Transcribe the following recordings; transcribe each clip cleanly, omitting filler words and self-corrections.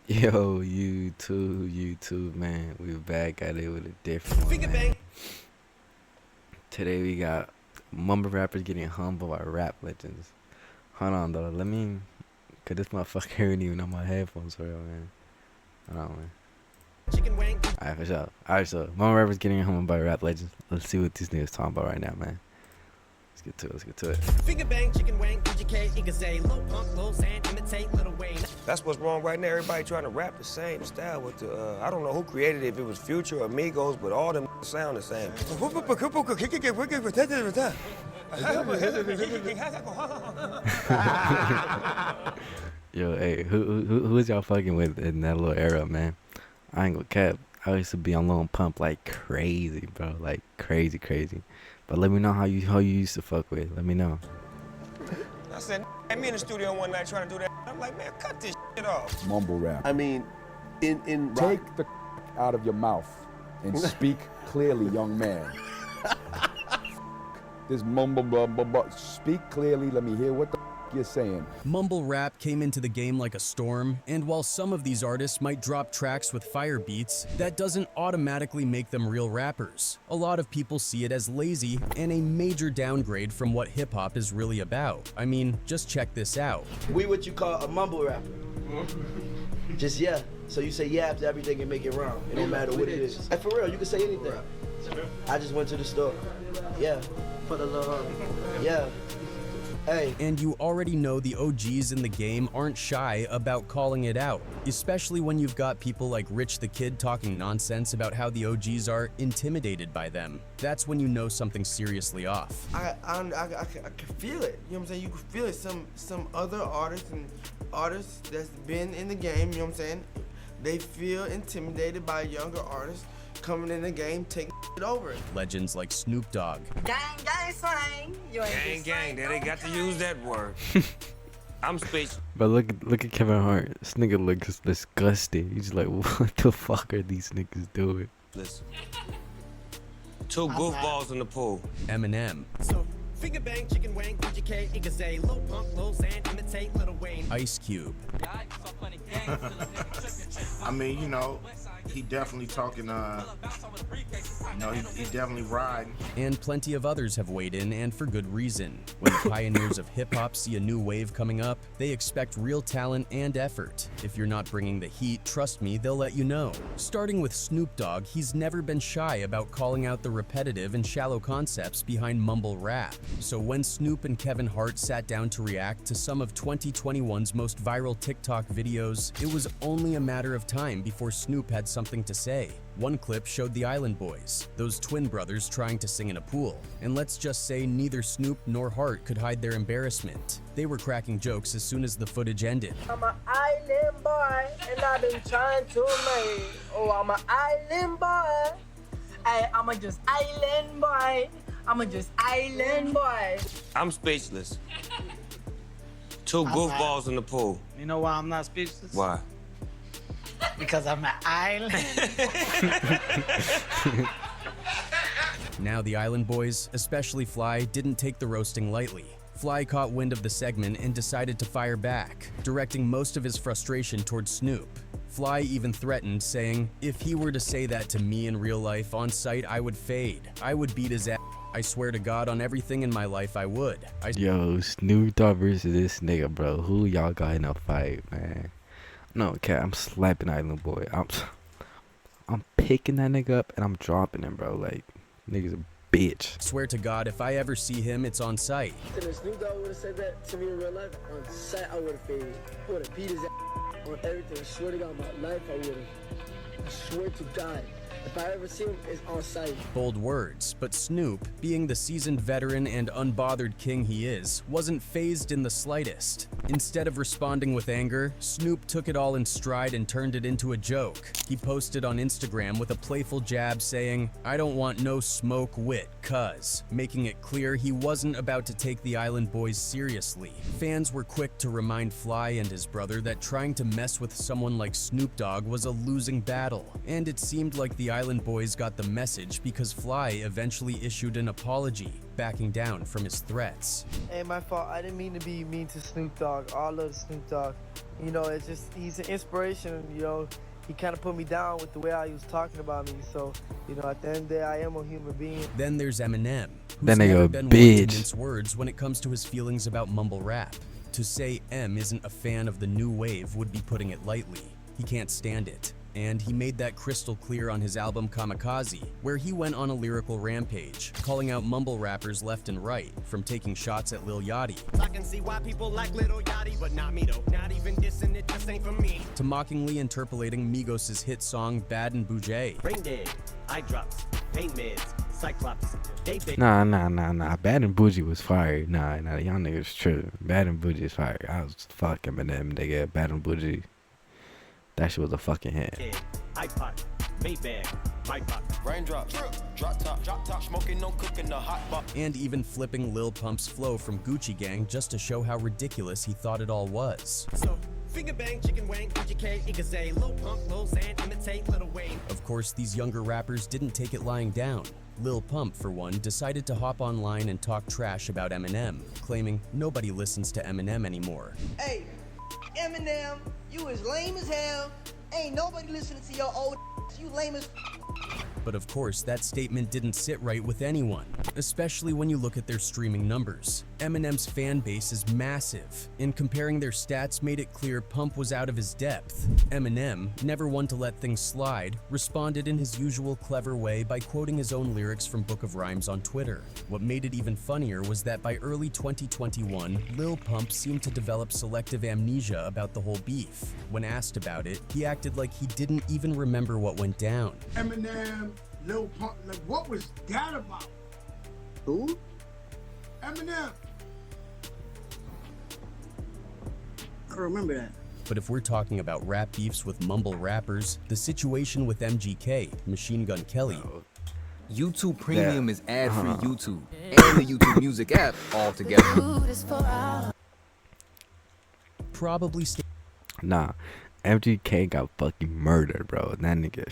Yo, YouTube, man. We're back at it with a different one, man. Today we got mumble rappers getting humbled by rap legends. Hold on, though. Cause this motherfucker ain't even on my headphones for real, man. Hold on, man. Alright, for sure. Alright, so mumble rappers getting humbled by rap legends. Let's see what these niggas talking about right now, man. Let's get to it. Finger bang, chicken wing, educate, you can say, low punk, low sand, imitate, little Wayne. That's what's wrong right now. Everybody trying to rap the same style with the, I don't know who created it, if it was Future or Migos, but all them sound the same. Yo, hey, who is y'all fucking with in that little era, man? I ain't gonna cap. I used to be on Lil Pump like crazy, bro. Like crazy. But let me know how you used to fuck with. Let me know. I said, me in the studio one night trying to do that. I'm like, man, cut this shit off. Mumble rap. I mean, in Take the out of your mouth and speak clearly, young man. This mumble. Speak clearly. Let me hear what the you're saying. Mumble rap came into the game like a storm, and while some of these artists might drop tracks with fire beats, that doesn't automatically make them real rappers. A lot of people see it as lazy and a major downgrade from what hip-hop is really about. I mean, just check this out. we what you call a mumble rapper. Just yeah. So you say yeah after everything and make it rhyme. It don't matter what it is. And for real, you can say anything. I just went to the store. Yeah. For the love. Yeah. Hey. And you already know the OGs in the game aren't shy about calling it out, especially when you've got people like Rich the Kid talking nonsense about how the OGs are intimidated by them. That's when you know something's seriously off. I can feel it. You know what I'm saying? You can feel it. Some other artists that's been in the game, you know what I'm saying? They feel intimidated by younger artists coming in the game, taking it over. Legends like Snoop Dogg. Gang, slang. You ain't Gang, they got to use that word. I'm speechless. But look at Kevin Hart. This nigga looks disgusted. He's like, what the fuck are these niggas doing? Two goofballs in the pool. Eminem. So, finger bang, chicken wing, educate, you can say, low punk, low sand, imitate, little Wayne. Ice Cube. I mean, you know, he definitely talking, he definitely riding. And plenty of others have weighed in, and for good reason. When pioneers of hip-hop see a new wave coming up, they expect real talent and effort. If you're not bringing the heat, trust me, they'll let you know. Starting with Snoop Dogg, he's never been shy about calling out the repetitive and shallow concepts behind mumble rap. So when Snoop and Kevin Hart sat down to react to some of 2021's most viral TikTok videos, it was only a matter of time before Snoop had something to say. One clip showed the Island Boys, those twin brothers trying to sing in a pool. And let's just say neither Snoop nor Hart could hide their embarrassment. They were cracking jokes as soon as the footage ended. I'm an island boy, and I've been trying to make. Oh, I'm an island boy. I'm a just island boy. I'm a just island boy. I'm speechless. Two goofballs in the pool. You know why I'm not speechless? Why? Because I'm an island. Now the Island Boys, especially Fly, didn't take the roasting lightly. Fly caught wind of the segment and decided to fire back, directing most of his frustration towards Snoop. Fly even threatened, saying, "If he were to say that to me in real life on sight, I would fade. I would beat his ass. I swear to God on everything in my life I would." Yo, Snoop Dogg versus this nigga, bro. Who y'all got in a fight, man? No, cat, I'm slapping Island Boy. I'm picking that nigga up and I'm dropping him, bro. Like, nigga's a bitch. Swear to God, if I ever see him, it's on sight. If Snoop Dogg would have said that to me in real life, on sight, I would have faded. I would have beat his ass on everything. I swear to God, my life, I would have. I swear to God. If I ever see him, it's on sight. Bold words, but Snoop, being the seasoned veteran and unbothered king he is, wasn't fazed in the slightest. Instead of responding with anger, Snoop took it all in stride and turned it into a joke. He posted on Instagram with a playful jab saying, "I don't want no smoke wit, cuz," making it clear he wasn't about to take the Island Boys seriously. Fans were quick to remind Fly and his brother that trying to mess with someone like Snoop Dogg was a losing battle, and it seemed like the Island Boys got the message because Fly eventually issued an apology, backing down from his threats. Hey, my fault. I didn't mean to be mean to Snoop Dogg. I love Snoop Dogg. You know, it's just, he's an inspiration, you know. He kind of put me down with the way he was talking about me. So, you know, at the end of the day, I am a human being. Then there's Eminem, who's Then they never go, been one to bitch. mince words when it comes to his feelings about mumble rap. To say M isn't a fan of the new wave would be putting it lightly. He can't stand it. And he made that crystal clear on his album Kamikaze, where he went on a lyrical rampage, calling out mumble rappers left and right, from taking shots at Lil Yachty, I can see why people like Little Yachty, but not me though. Not even dissing it, just ain't for me. to mockingly interpolating Migos' hit song Bad and Boujay. Brain dead, eye drops, pain meds, Cyclops, they big. Nah. Bad and Bougie was fire. Nah, y'all niggas true. Bad and Bougie is fire. I was fucking Eminem, nigga. Bad and Bougie. That shit was a fucking hit. iPod, Maybach, my box. Raindrops, drop top, smoking, no cooking, the hot box. And even flipping Lil Pump's flow from Gucci Gang just to show how ridiculous he thought it all was. So, finger bang, chicken wang, UGK, Igazay, low punk, low Zan, imitate Little Wayne. Of course, these younger rappers didn't take it lying down. Lil Pump, for one, decided to hop online and talk trash about Eminem, claiming nobody listens to Eminem anymore. Hey, Eminem, you is lame as hell. Ain't nobody listening to your old you lame as. But of course, that statement didn't sit right with anyone, especially when you look at their streaming numbers. Eminem's fan base is massive, and comparing their stats made it clear Pump was out of his depth. Eminem, never one to let things slide, responded in his usual clever way by quoting his own lyrics from Book of Rhymes on Twitter. What made it even funnier was that by early 2021, Lil Pump seemed to develop selective amnesia about the whole beef. When asked about it, he acted like he didn't even remember what went down. Eminem, Lil Pump, like what was that about? Who? Eminem. I don't remember that. But if we're talking about rap beefs with mumble rappers, the situation with MGK, Machine Gun Kelly, YouTube Premium is ad-free YouTube and the YouTube Music app all together. probably Nah, MGK got fucking murdered, bro. That nigga.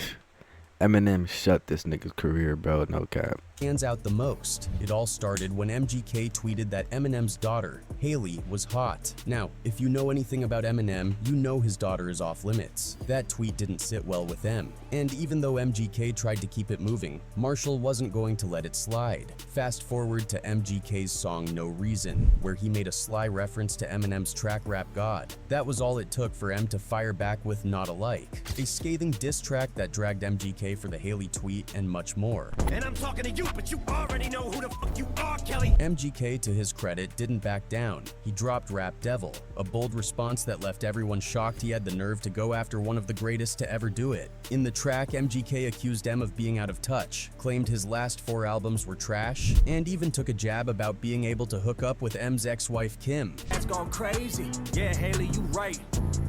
Eminem shut this nigga's career, bro. No cap. stands out the most. It all started when MGK tweeted that Eminem's daughter, Haley, was hot. Now, if you know anything about Eminem, you know his daughter is off limits. That tweet didn't sit well with M. And even though MGK tried to keep it moving, Marshall wasn't going to let it slide. Fast forward to MGK's song No Reason, where he made a sly reference to Eminem's track Rap God. That was all it took for M to fire back with Not Alike, a scathing diss track that dragged MGK for the Haley tweet and much more. And I'm talking to you, but you already know who the fuck you are, Kelly. MGK, to his credit, didn't back down. He dropped Rap Devil, a bold response that left everyone shocked he had the nerve to go after one of the greatest to ever do it. In the track, MGK accused M of being out of touch, claimed his last 4 albums were trash, and even took a jab about being able to hook up with M's ex-wife Kim. That's gone crazy. Yeah, Haley, you right.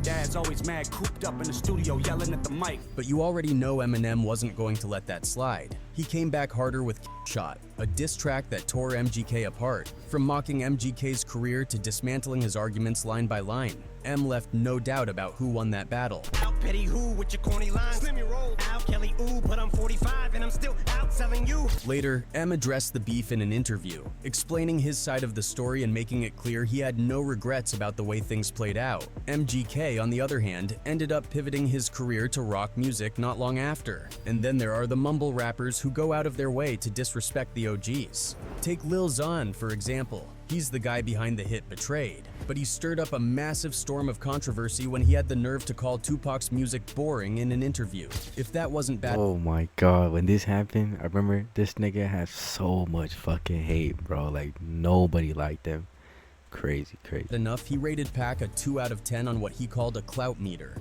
Dad's always mad, cooped up in the studio, yelling at the mic. But you already know Eminem wasn't going to let that slide. He came back harder with Shot, a diss track that tore MGK apart. From mocking MGK's career to dismantling his arguments line by line, M left no doubt about who won that battle. Out petty who with your corny lines. Slim your roll. Out Kelly, ooh, but I'm 45 and I'm still out selling you. Later, M addressed the beef in an interview, explaining his side of the story and making it clear he had no regrets about the way things played out. MGK, on the other hand, ended up pivoting his career to rock music not long after. And then there are the mumble rappers who go out of their way to disrespect the OGs. Take Lil Xan, for example. He's the guy behind the hit Betrayed, but he stirred up a massive storm of controversy when he had the nerve to call Tupac's music boring in an interview. If that wasn't bad— Oh my god, when this happened, I remember this nigga had so much fucking hate, bro. Like, nobody liked him. Crazy. enough, he rated Pac a 2 out of 10 on what he called a clout meter.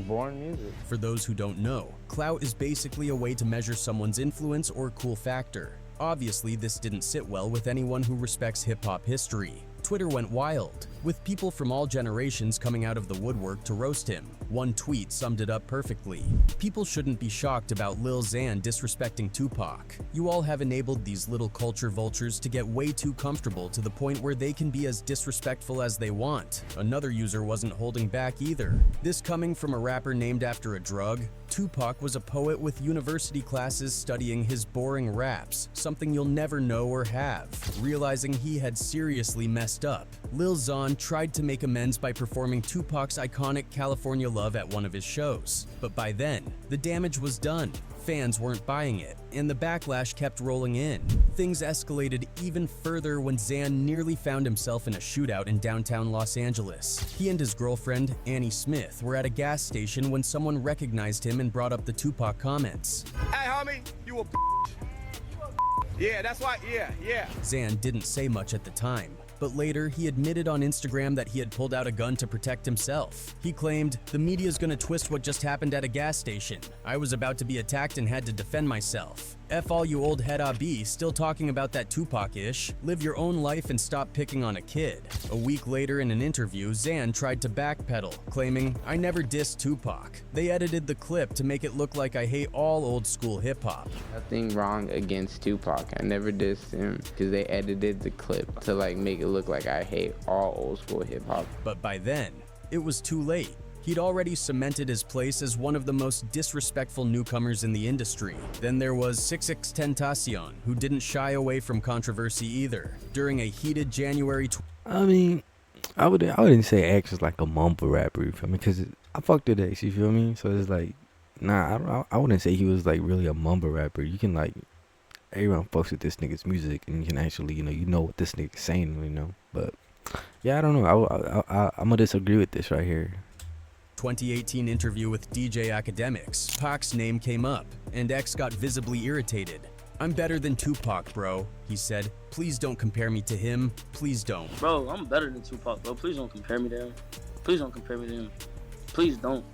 Boring music. For those who don't know, clout is basically a way to measure someone's influence or cool factor. Obviously, this didn't sit well with anyone who respects hip-hop history. Twitter went wild. with people from all generations coming out of the woodwork to roast him. One tweet summed it up perfectly. People shouldn't be shocked about Lil Xan disrespecting Tupac. You all have enabled these little culture vultures to get way too comfortable to the point where they can be as disrespectful as they want. Another user wasn't holding back either. This coming from a rapper named after a drug? Tupac was a poet with university classes studying his boring raps, something you'll never know or have. Realizing he had seriously messed up, Lil Xan tried to make amends by performing Tupac's iconic California Love at one of his shows. But by then, the damage was done. Fans weren't buying it, and the backlash kept rolling in. Things escalated even further when Xan nearly found himself in a shootout in downtown Los Angeles. He and his girlfriend, Annie Smith, were at a gas station when someone recognized him and brought up the Tupac comments. Hey, homie, you a Yeah, that's why, yeah. Xan didn't say much at the time, but later he admitted on Instagram that he had pulled out a gun to protect himself. He claimed, "The media's gonna twist what just happened at a gas station. I was about to be attacked and had to defend myself. F all you old head AB still talking about that Tupac-ish. Live your own life and stop picking on a kid." A week later in an interview, Xan tried to backpedal, claiming, "I never dissed Tupac. They edited the clip to make it look like I hate all old school hip-hop." Nothing wrong against Tupac. I never dissed him because they edited the clip to make it look like I hate all old school hip-hop. But by then, it was too late. He'd already cemented his place as one of the most disrespectful newcomers in the industry. Then there was 6ixTentacion, who didn't shy away from controversy either. During a heated January I mean, I wouldn't say X is like a mumble rapper, you feel me? Because I fucked with X, you feel me? So it's like, nah, I wouldn't say he was like really a mumble rapper. You can everyone fucks with this nigga's music, and you can actually, you know what this nigga's saying, you know? But yeah, I don't know. I'm gonna disagree with this right here. 2018 interview with DJ Academics, Pac's name came up, and X got visibly irritated. "I'm better than Tupac, bro," he said. "Please don't compare me to him. Please don't." Bro, I'm better than Tupac, bro. Please don't compare me to him. Please don't compare me to him. Please don't.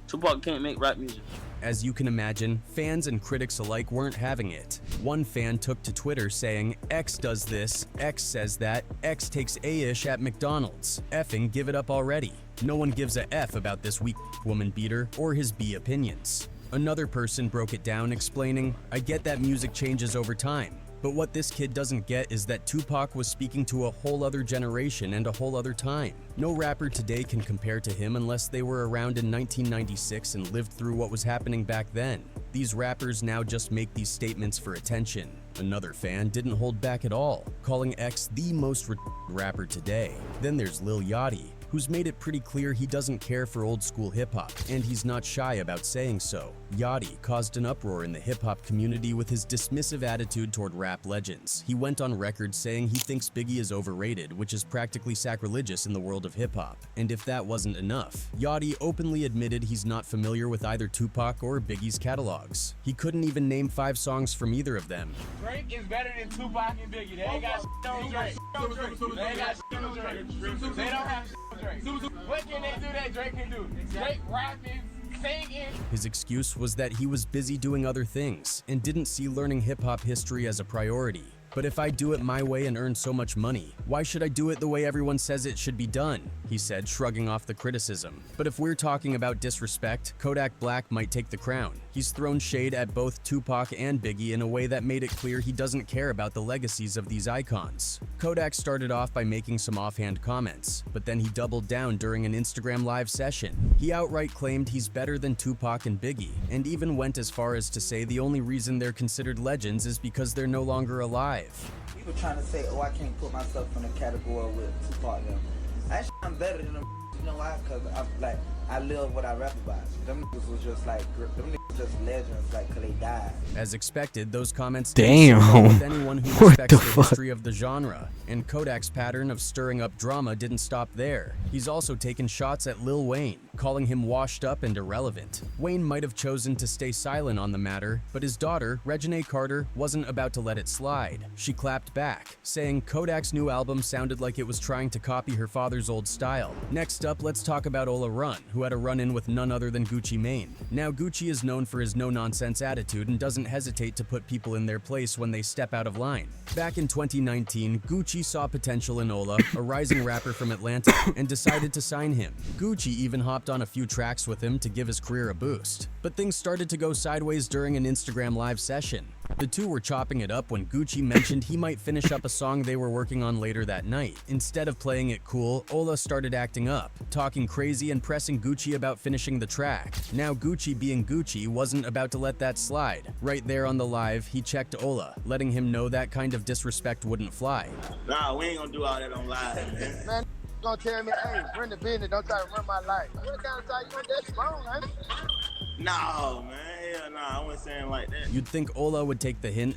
Tupac can't make rap music. As you can imagine, fans and critics alike weren't having it. One fan took to Twitter saying, "X does this, X says that, X takes A-ish at McDonald's. Effing give it up already. No one gives a F about this weak woman beater or his B opinions." Another person broke it down explaining, "I get that music changes over time, but what this kid doesn't get is that Tupac was speaking to a whole other generation and a whole other time. No rapper today can compare to him unless they were around in 1996 and lived through what was happening back then. These rappers now just make these statements for attention." Another fan didn't hold back at all, calling X the most rapper today. Then there's Lil Yachty, who's made it pretty clear he doesn't care for old school hip-hop, and he's not shy about saying so. Yachty caused an uproar in the hip-hop community with his dismissive attitude toward rap legends. He went on record saying he thinks Biggie is overrated, which is practically sacrilegious in the world of hip-hop. And if that wasn't enough, Yachty openly admitted he's not familiar with either Tupac or Biggie's catalogs. He couldn't even name 5 songs from either of them. Drake is better than Tupac and Biggie. They ain't got shit on Drake. They ain't got shit on Drake. They don't have shit on Drake. What can they do that Drake can do? Drake rapping, singing. His excuse was that he was busy doing other things and didn't see learning hip-hop history as a priority. "But if I do it my way and earn so much money, why should I do it the way everyone says it should be done?" he said, shrugging off the criticism. But if we're talking about disrespect, Kodak Black might take the crown. He's thrown shade at both Tupac and Biggie in a way that made it clear he doesn't care about the legacies of these icons. Kodak started off by making some offhand comments, but then he doubled down during an Instagram live session. He outright claimed he's better than Tupac and Biggie, and even went as far as to say the only reason they're considered legends is because they're no longer alive. People trying to say, "Oh, I can't put myself in a category with Tupac them." Actually, I'm better than them. You know why? Because I live what I rap about. Them niggas was just them niggas just legends, cause they died. As expected, those comments Damn. didn't sit with anyone who What respects the the fuck? history of the genre, and Kodak's pattern of stirring up drama didn't stop there. He's also taken shots at Lil Wayne, calling him washed up and irrelevant. Wayne might have chosen to stay silent on the matter, but his daughter, Reginae Carter, wasn't about to let it slide. She clapped back, saying Kodak's new album sounded like it was trying to copy her father's old style. Next up, let's talk about Ola Run, who had a run-in with none other than Gucci Mane. Now, Gucci is known for his no-nonsense attitude and doesn't hesitate to put people in their place when they step out of line. Back in 2019, Gucci saw potential in Ola, a rising rapper from Atlanta, and decided to sign him. Gucci even hopped on a few tracks with him to give his career a boost. But things started to go sideways during an Instagram live session. The two were chopping it up when Gucci mentioned he might finish up a song they were working on later that night. Instead of playing it cool, Ola started acting up, talking crazy and pressing Gucci about finishing the track. Now Gucci being Gucci wasn't about to let that slide. Right there on the live, he checked Ola, letting him know that kind of disrespect wouldn't fly. Nah, we ain't gonna do all that on live, man. Man, gonna tell me, hey, run the business, don't try to run my life. What kind of time you want that strong, man? No, man, hell nah, I wasn't saying like that. You'd think Ola would take the hint.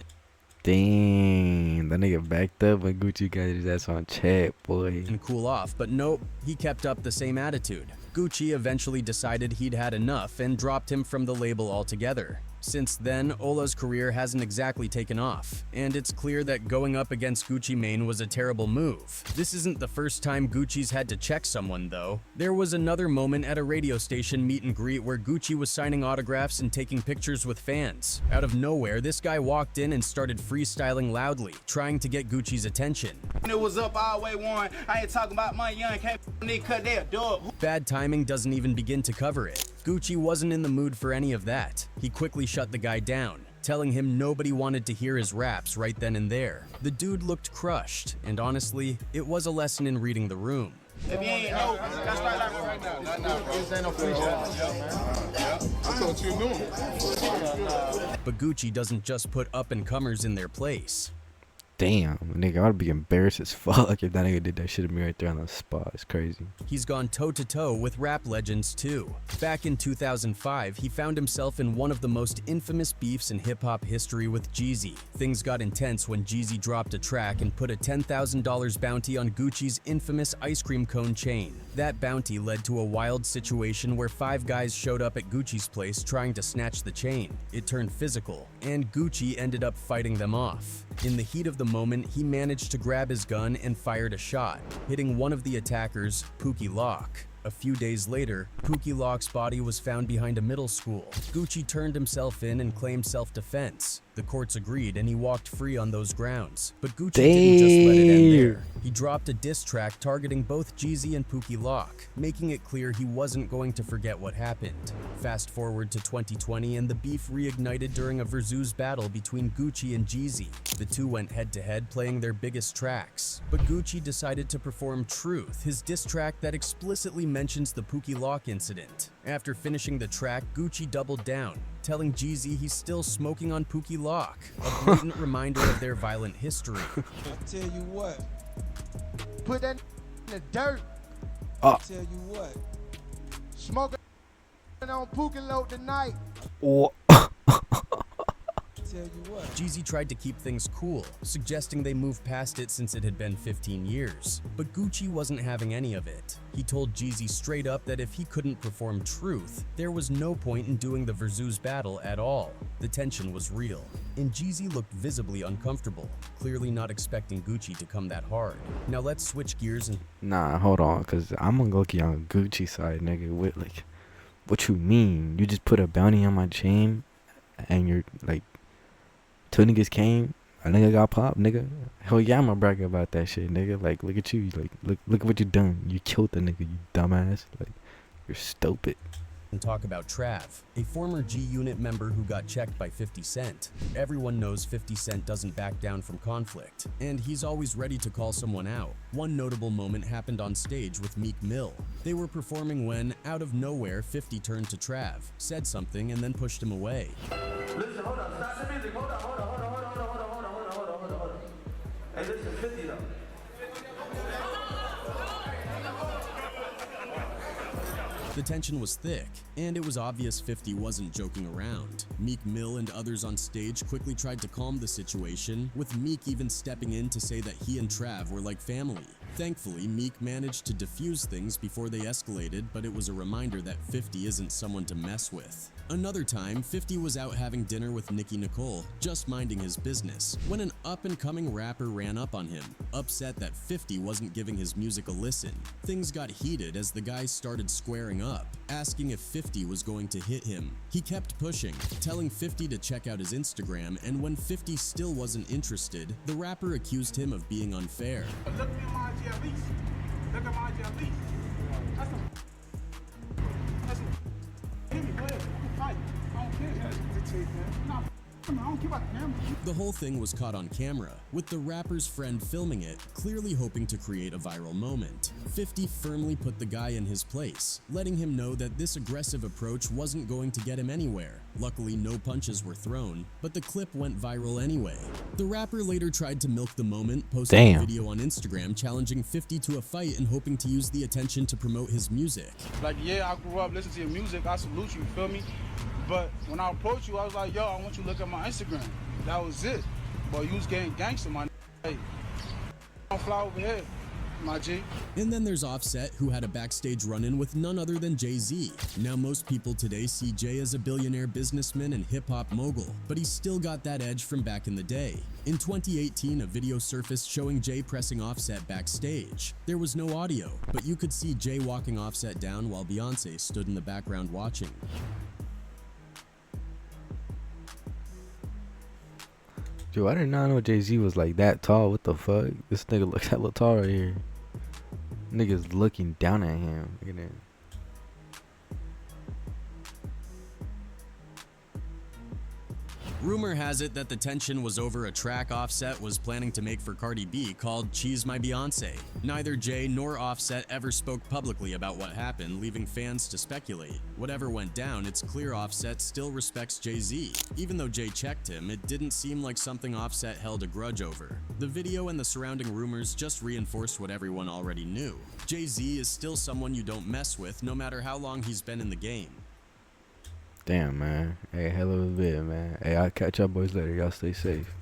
Damn, that nigga backed up when Gucci got his ass on chat, boy. And cool off, but nope, he kept up the same attitude. Gucci eventually decided he'd had enough and dropped him from the label altogether. Since then, Ola's career hasn't exactly taken off, and it's clear that going up against Gucci Mane was a terrible move. This isn't the first time Gucci's had to check someone, though. There was another moment at a radio station meet and greet where Gucci was signing autographs and taking pictures with fans. Out of nowhere, this guy walked in and started freestyling loudly, trying to get Gucci's attention. It was up all way one. I ain't talking about my young can't nigga cut their dog. Bad timing doesn't even begin to cover it. Gucci wasn't in the mood for any of that. He quickly shut the guy down, telling him nobody wanted to hear his raps right then and there. The dude looked crushed, and honestly, it was a lesson in reading the room. If you ain't know, that's right now. This ain't no free shot. I thought you knew. But Gucci doesn't just put up-and-comers in their place. Damn, nigga, I'd be embarrassed as fuck if that nigga did that shit to me right there on the spot. It's crazy. He's gone toe-to-toe with rap legends too. Back in 2005, he found himself in one of the most infamous beefs in hip-hop history with Jeezy. Things got intense when Jeezy dropped a track and put a $10,000 bounty on Gucci's infamous ice cream cone chain. That bounty led to a wild situation where 5 guys showed up at Gucci's place trying to snatch the chain. It turned physical, and Gucci ended up fighting them off. In the heat of the moment, he managed to grab his gun and fired a shot, hitting one of the attackers, Pookie Lock. A few days later, Pookie Lock's body was found behind a middle school. Gucci turned himself in and claimed self-defense. The courts agreed and he walked free on those grounds. But Gucci didn't just let it end there. He dropped a diss track targeting both Jeezy and Pookie Lock, making it clear he wasn't going to forget what happened. Fast forward to 2020 and the beef reignited during a versus battle between Gucci and Jeezy. The two went head-to-head playing their biggest tracks. But Gucci decided to perform Truth, his diss track that explicitly mentions the Pookie Lock incident. After finishing the track, Gucci doubled down, telling Jeezy he's still smoking on Pookie Lock, a blatant reminder of their violent history. I tell you what, put that in the dirt. I tell you what, smoking on Pookie Lock tonight. Oh. Tell you what. Jeezy tried to keep things cool, suggesting they move past it since it had been 15 years. But Gucci wasn't having any of it. He told Jeezy straight up that if he couldn't perform Truth, there was no point in doing the versus battle at all. The tension was real, and Jeezy looked visibly uncomfortable, clearly not expecting Gucci to come that hard. Now let's switch gears and— Nah, hold on, cause I'm gonna look on Gucci side, nigga. What you mean? You just put a bounty on my chain, and you're like, 2 niggas came, a nigga got popped, nigga. Hell yeah, I'ma brag about that shit, nigga. Like, look at you, like, look at what you done. You killed the nigga, you dumbass. Like, you're stupid. And talk about Trav, a former G-Unit member who got checked by 50 Cent. Everyone knows 50 Cent doesn't back down from conflict, and he's always ready to call someone out. One notable moment happened on stage with Meek Mill. They were performing when, out of nowhere, 50 turned to Trav, said something, and then pushed him away. Listen, hold on, stop the music, hold on. Hey, listen, 50 though. The tension was thick, and it was obvious 50 wasn't joking around. Meek Mill and others on stage quickly tried to calm the situation, with Meek even stepping in to say that he and Trav were like family. Thankfully, Meek managed to defuse things before they escalated, but it was a reminder that 50 isn't someone to mess with. Another time, 50 was out having dinner with Nicki Nicole, just minding his business, when an up-and-coming rapper ran up on him, upset that 50 wasn't giving his music a listen. Things got heated as the guys started squaring up. asking if 50 was going to hit him. He kept pushing, telling 50 to check out his Instagram, and when 50 still wasn't interested, the rapper accused him of being unfair. Look at my IG at least. Look at my IG at least. That's a... Hit me, go ahead. I'm fight. I don't care. Nah, I don't care about the camera. The whole thing was caught on camera, with the rapper's friend filming it, clearly hoping to create a viral moment. 50 firmly put the guy in his place, letting him know that this aggressive approach wasn't going to get him anywhere. Luckily, no punches were thrown, but the clip went viral anyway. The rapper later tried to milk the moment, posting a video on Instagram challenging 50 to a fight and hoping to use the attention to promote his music. Like, yeah, I grew up listening to your music. I salute you, feel me? But when I approached you, I was like, yo, I want you to look at my Instagram. That was it. But you was getting gangster, my hey, don't fly over here, my G. And then there's Offset, who had a backstage run-in with none other than Jay-Z. Now most people today see Jay as a billionaire businessman and hip-hop mogul, but he's still got that edge from back in the day. In 2018, a video surfaced showing Jay pressing Offset backstage. There was no audio, but you could see Jay walking Offset down while Beyonce stood in the background watching. Dude, I did not know Jay-Z was like that tall. What the fuck? This nigga looks hella tall right here. Nigga's looking down at him. Look at that. Rumor has it that the tension was over a track Offset was planning to make for Cardi B called Cheese My Beyonce. Neither Jay nor Offset ever spoke publicly about what happened, leaving fans to speculate. Whatever went down, it's clear Offset still respects Jay-Z. Even though Jay checked him, it didn't seem like something Offset held a grudge over. The video and the surrounding rumors just reinforced what everyone already knew. Jay-Z is still someone you don't mess with, no matter how long he's been in the game. Damn, man. Hey, hell of a bit, man. Hey, I'll catch y'all boys later. Y'all stay safe.